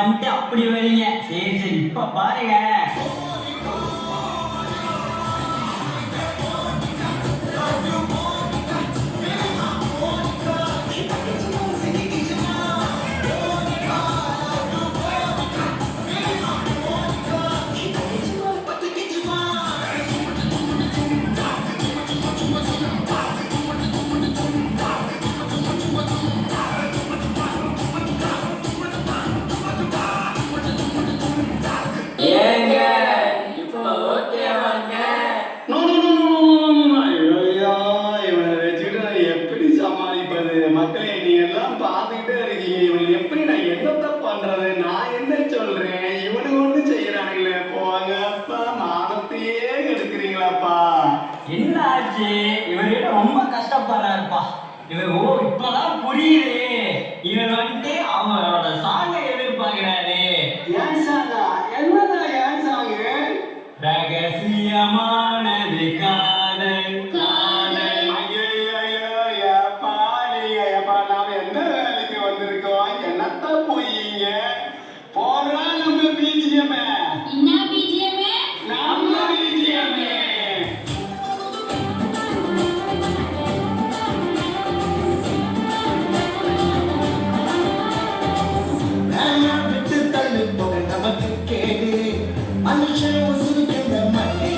வந்துட்டு அப்படி வரீங்க. சரி சரி, இப்ப பாருங்க. மக்களே, நீங்க எல்லாம் பார்த்துக்கிட்டே இருக்கீங்க. இவங்க எப்படி நான் என்னத்த பண்றது? நான் என்ன சொல்றேன்? இவனுக்கு ஒண்ணு செய்யறானுங்களே. போங்க அப்பா, மானத்தையே எடுக்கிறீங்களாப்பா. என்ன ஆச்சு? இவர்கிட்ட ரொம்ப கஷ்டப்படுறாருப்பா. இவர் இப்பதான் புரியுது. இவர் வந்துட்டு அவரோட சாங்கை எதிர்பார்க்கிறாரு. ஏன் சாங்கா? என்னதான் ஏன் சாங்கு? ரகசியமானது காதல் காதல். என்னத்த போயீங்க? போடுறா நம்ம பிஜிஎம். என்ன பிஜிஎம்? நம்ம பிஜிஎம். விட்டு தள்ளு போக நமக்கு கேடு மனுஷன் உசுருக்கின்ற மண்ணே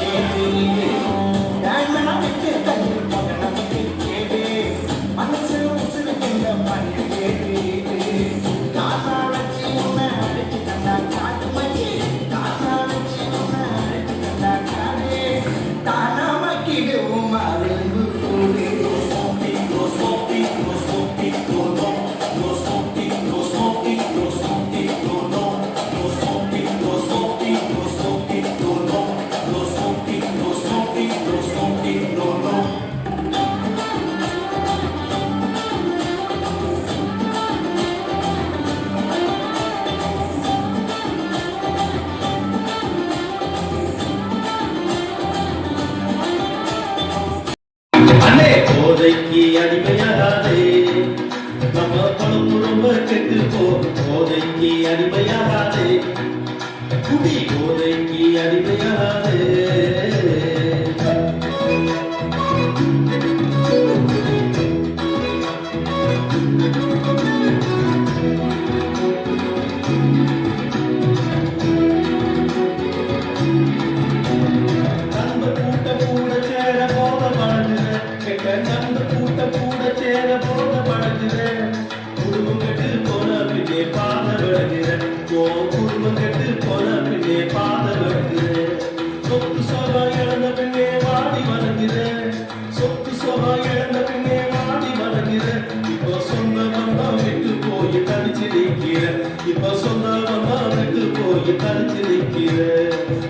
விட்டு தள்ளு போக நமக்கு கேடு மனுஷன் உசுருக்கின்ற மண்ணே தாத்தா வச்சு உன்னை அடிச்சு தந்தா காட்டு மச்சி தாத்தா வச்சு உன்னை அடிச்சு தந்தா காடு தானா மக்கிடுவோம் அறிவு கூடு போதைக்கு அடிமையாகாதே நம்ம பணம் ரொம்ப கெட்டு போகும் போதைக்கு அடிமையாகாதே குடி போதைக்கு அடிமையாகாதே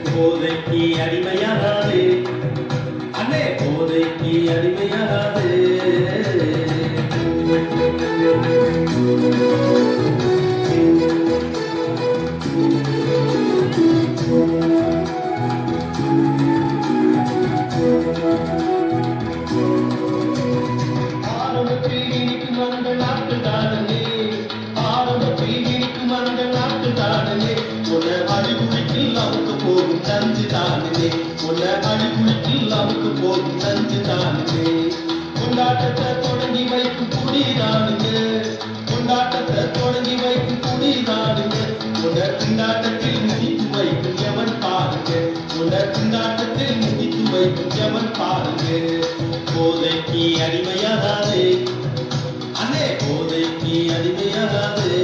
போதைக்கு அடிமையாகாதே அண்ணே போதைக்கு அடிமையாகாதே ஆரம்பத்தில் இனிக்கு மறந்த நாட்டு தானே ஆரம்பத்தில் இனிக்கு மறந்த நாட்டு தானே உன்னை அடிகுடிக்கில் அவுக்கு போகும் நஞ்சு தானே உன்னை அடிகுடிக்கில் அவுக்கு போகும் நஞ்சு தானே கொண்டாட்டத்தை தொடங்கி வைக்கும் குடிதானுங்க கொண்டாட்டத்தை தொடங்கி வைக்கும் குடிதானுங்க உன்னை திண்டாட்டத்தில் முடித்து வைக்கும் எவன் பாருங்க உன்னை திண்டாட்டத்தில் முடித்து வைக்கும் எவன் பாருங்க போதைக்கு அடிமையாகாதே அண்ணே போதைக்கு அடிமையாகாதே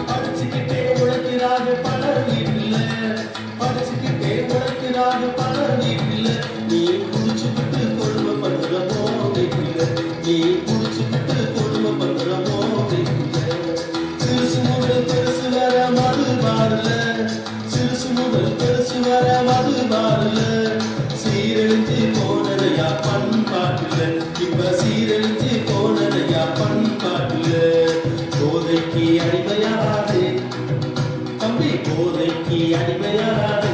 படிச்சுக்கிட்டே உழைக்கிறாங்க பலர் வீட்டில் படிச்சுக்கிட்டே உழைக்கிறாங்க பலர் வீட்டில் நீ குடிச்சுக்கிட்டு கொடுமை பண்றமோ வீட்டில் நீ குடிச்சுக்கிட்டு கொடுமை பண்றமோ வீட்டில் சிறுசு முதல் பெருசு வர மது பாடல சிறுசு முதல் பெருசு வர மது பாடல சீரழிஞ்சு போனதையா பண்பாட்டுல இப்ப சீரழிஞ்சு போனதையா பண்பாட்டுல போதைக்கு அடிமையாகாதே தம்பி நீ அடிப்பையாராத